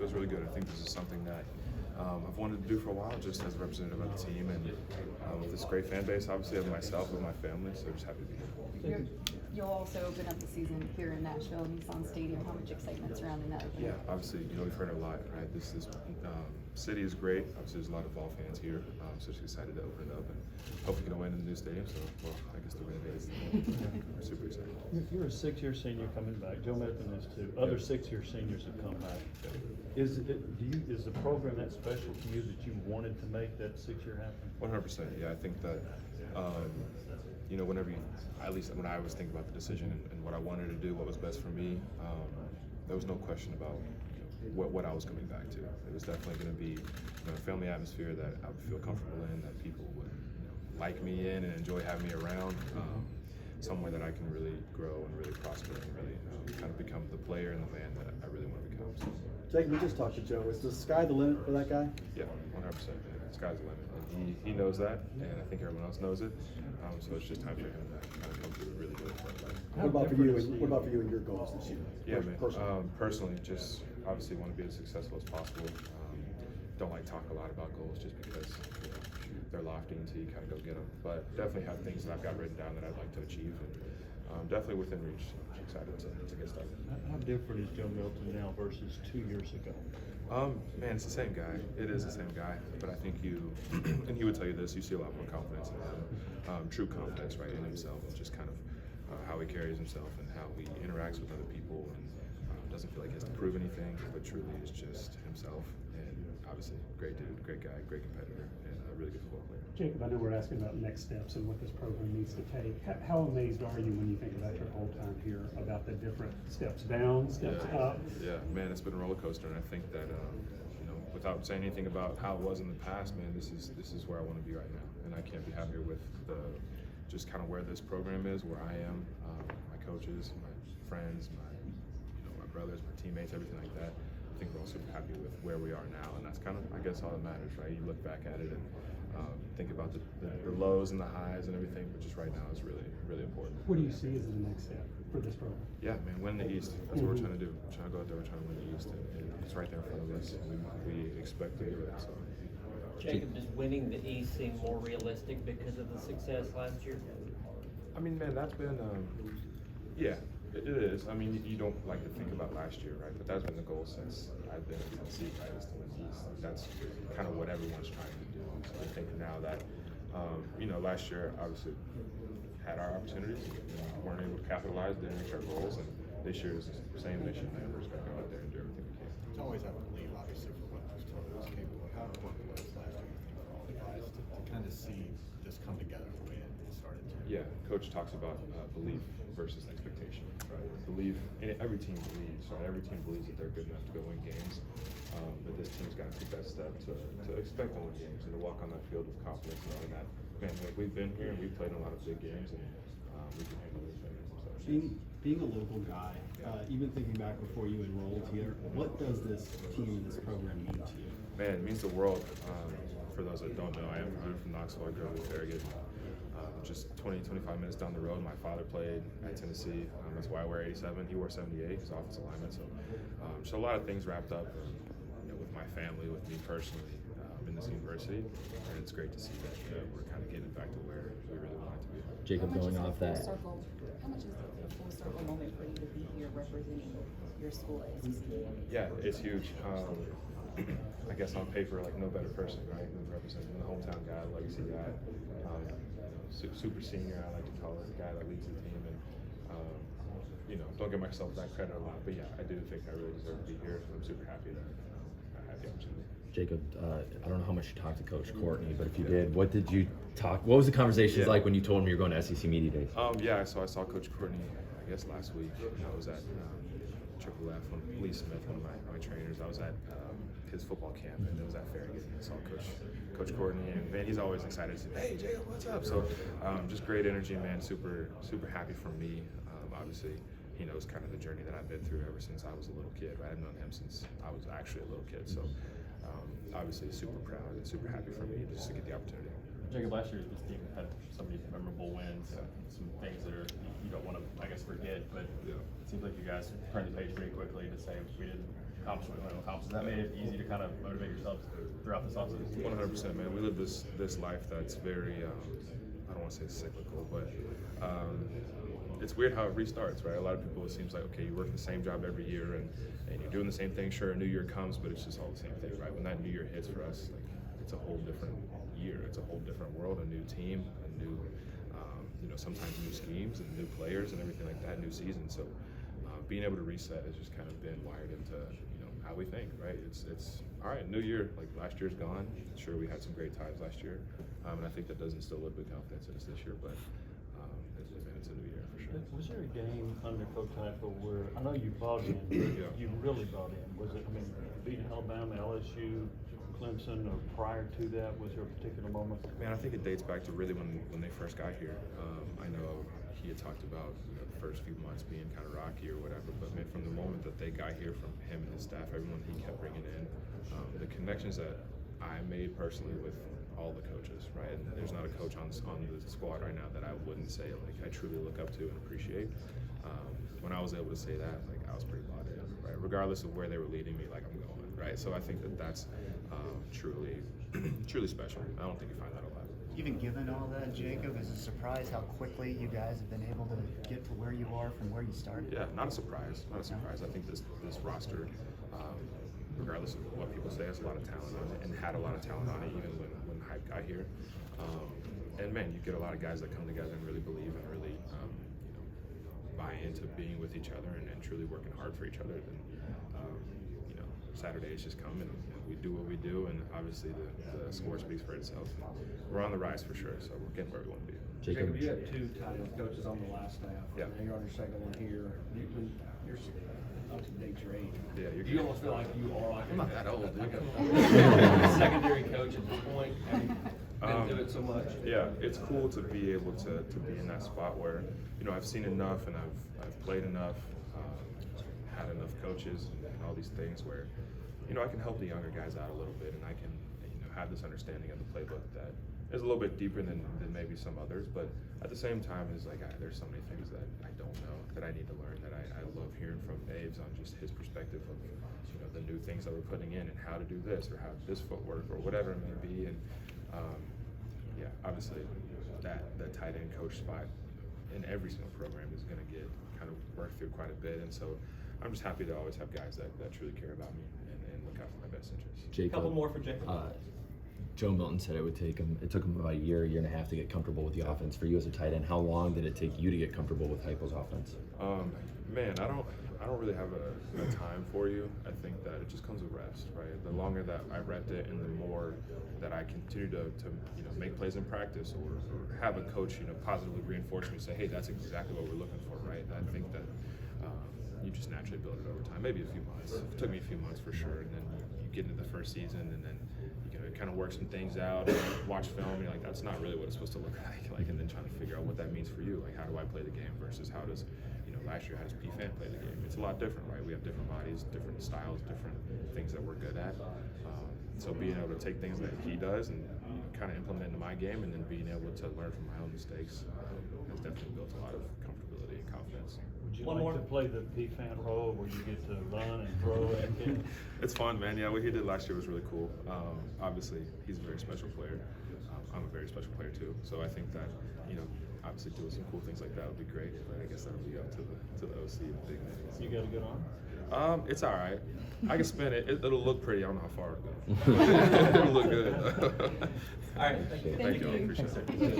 feels really good. I think this is something that I've wanted to do for a while, just as a representative of the team, and with this great fan base, obviously, of myself, with my family, so just happy to be here. You'll also open up the season here in Nashville, Nissan Stadium. How much excitement surrounding that opening? Yeah, obviously, we've heard it a lot, right? This city is great. Obviously, there's a lot of Vol fans here, so just excited to open it up and hopefully get a win in the new stadium. So, well, I guess the win is. We're super excited. You're a six-year senior coming back. Joe Milton is too. Other six-year seniors have come back. Is the program that special to you that you wanted to make that 6-year happen? 100%. Yeah, I think that whenever at least when I was thinking about the decision and what I wanted to do, what was best for me, there was no question about what I was coming back to. It was definitely going to be a family atmosphere that I would feel comfortable in, that people would like me in and enjoy having me around. Somewhere that I can really grow and really prosper and really kind of become the player and the man that I really want to become. So. Jake, we just talked to Joe. Is the sky the limit for that guy? Yeah, 100%. The sky's the limit. And he knows that, and I think everyone else knows it. So it's just time for him to kind of come through really good. What about for you? What about for you and your goals this year? Yeah, man. Personally, just obviously want to be as successful as possible. Don't like talk a lot about goals just because they're lofty until you kind of go get them. But definitely have things that I've got written down that I'd like to achieve, and definitely within reach. I'm excited to get started. How different is Joe Milton now versus 2 years ago? Man, it's the same guy. It is the same guy, but I think and he would tell you this, you see a lot more confidence in him, true confidence, right, in himself, and just kind of how he carries himself and how he interacts with other people, and doesn't feel like he has to prove anything, but truly is just himself, and obviously, great dude, great guy, great competitor, and a really good football player. Jacob, I know we're asking about next steps and what this program needs to take. How amazed are you when you think about your whole time here, about the different steps down, steps up? Yeah, man, it's been a roller coaster, and I think that without saying anything about how it was in the past, man, this is where I want to be right now, and I can't be happier with just kind of where this program is, where I am, my coaches, my friends, my brothers, my teammates, everything like that. I think we're all super happy with where we are now, and that's kind of, I guess, all that matters, right? You look back at it and think about the lows and the highs and everything, but just right now is really, really important. What do you see as the next step for this program? Yeah, man, win the East. That's what we're trying to do. We're trying to go out there, we're trying to win the East, and it's right there in front of us, and we expect to do it. So. Jacob, does winning the East seem more realistic because of the success last year? I mean, man, that's been, yeah, it is. I mean, you don't like to think about last year, right? But that's been the goal since I've been in Tennessee, right? Is to win the East. That's kind of what everyone's trying to do. So I think now that, last year obviously had our opportunities, weren't able to capitalize, didn't reach our goals, and this year is the same mission. Man, we're just gonna go out there and do everything we can. It's always have to believe, obviously, for what this tournament is capable of. How important was last year, you think, for all the guys to kind of see this come together the way it started to? Yeah, Coach talks about belief versus expectation, right? Belief, and every team believes, right? Every team believes that they're good enough to go win games, but this team's got to take that step to expect to win games and to walk on that field with confidence, knowing that, man, like we've been here and we've played in a lot of big games, and we can handle these things. So. Being a local guy, even thinking back before you enrolled here, what does this team and this program mean to you? Man, it means the world. For those that don't know, I'm from Knoxville. I grew up in Farragut. Just 20-25 minutes down the road. My father played at Tennessee. That's why I wear 87. He wore 78. He's offensive lineman. So, a lot of things wrapped up with my family, with me personally, in this university. And it's great to see that we're kind of getting back to where we really want it to be. Jacob, going off that. How much is the full circle moment for you to be here representing your school at ncaa? Yeah, it's huge. I guess on paper, like no better person, right? Representing the hometown guy, legacy guy, super senior, I like to call it, the guy that leads the team, and don't give myself that credit a lot, but yeah, I do think I really deserve to be here, and I'm super happy that I had the opportunity. Jacob, I don't know how much you talked to Coach Courtney, but if you did, what was the conversations like when you told him you were going to SEC Media Days? Yeah, so I saw Coach Courtney, I guess last week. I was at Triple F, Lee Smith, one of my trainers. I was at his football camp, and it was at Farragut, and I saw Coach Courtney, and man, he's always excited to say, hey Jacob, what's up? So just great energy, man, super happy for me. Obviously, he knows kind of the journey that I've been through ever since I was a little kid, right? I've known him since I was actually a little kid, so obviously super proud and super happy for me just to get the opportunity. Jacob, last year this team had some of these memorable wins, some things that you don't want to, I guess, forget, but it seems like you guys turned the page pretty quickly to say we didn't accomplishment. That made it easy to kind of motivate yourselves throughout this offseason. 100%, man. We live this life that's very, I don't want to say cyclical, but it's weird how it restarts, right? A lot of people, it seems like, okay, you work the same job every year and you're doing the same thing. Sure, a new year comes, but it's just all the same thing, right? When that new year hits for us, like, it's a whole different year. It's a whole different world, a new team, a new, sometimes new schemes and new players and everything like that, new season. So being able to reset has just kind of been wired into, how we think, right? It's all right, new year, like last year's gone. Sure, we had some great times last year, and I think that does instill a little bit of confidence in us this year, but it's a new year for sure. Was there a game under Coach Heupel where, I know you bought in, but you really bought in? Was it, beating Alabama, LSU, Clemson, or prior to that, was there a particular moment? Man, I think it dates back to really when they first got here. I know he had talked about the first few months being kind of rocky or whatever, but man, from the moment that they got here, from him and his staff, everyone he kept bringing in, the connections that I made personally with all the coaches, right? And there's not a coach on the squad right now that I wouldn't say like I truly look up to and appreciate. When I was able to say that, like I was pretty bought in, right? Regardless of where they were leading me, like I'm going, right? So I think that's truly special. I don't think you find that a lot. Even given all that, Jacob, is it a surprise how quickly you guys have been able to get to where you are from where you started? Yeah, not a surprise. Not a surprise. I think this roster, regardless of what people say, has a lot of talent on it and had a lot of talent on it even when Hype got here. And man, you get a lot of guys that come together and really believe and really buy into being with each other and truly working hard for each other. Then Saturdays just come and we do what we do, and obviously the score speaks for itself. We're on the rise for sure, so we're getting where we want to be. Jacob, you had 2 tight end coaches on the last staff. Yeah. Now you're on your second one here. You're not to date your age. Yeah, you almost feel like you are like I'm not that old, dude. secondary coach at this point. Been through it so much. Yeah, it's cool to be able to be in that spot where I've seen enough and I've played enough, had enough coaches and all these things where I can help the younger guys out a little bit, and I can have this understanding of the playbook that is a little bit deeper than maybe some others, but at the same time it's like there's so many things that I don't know that I need to learn, that I love hearing from Abe's on just his perspective of the new things that we're putting in and how to do this or how this footwork or whatever it may be. And obviously that tight end coach spot in every single program is going to get kind of worked through quite a bit, and so I'm just happy to always have guys that truly care about me and look out for my best interests. Jacob, Couple more for Jacob. Joe Milton said it took him about a year and a half to get comfortable with the offense. For you as a tight end, how long did it take you to get comfortable with Heupel's offense? Man, I don't really have a time for you. I think that it just comes with reps, right? The longer that I repped it and the more that I continue to make plays in practice or have a coach positively reinforce me and say, hey, that's exactly what we're looking for, right? I think that you just naturally build it over time, maybe a few months. It took me a few months for sure, and then you get into the first season and then kind of work some things out, and watch film, and you're like, that's not really what it's supposed to look like, and then trying to figure out what that means for you. Like, how do I play the game versus how does, last year, how does P-Fan play the game? It's a lot different, right? We have different bodies, different styles, different things that we're good at. So being able to take things that he does and kind of implement into my game, and then being able to learn from my own mistakes has definitely built a lot of comfortability and confidence. Would you like to play the P-Fan role where you get to run and throw and It's fun, man. Yeah, what he did last year was really cool. Obviously, he's a very special player. I'm a very special player too. So I think that, obviously doing some cool things like that would be great. But I guess that'll be up to the OC, the big man. You got a good arm? It's all right. I can spin it. It'll look pretty. I don't know how far it'll go. It'll look good. All right. Thank you. I appreciate it.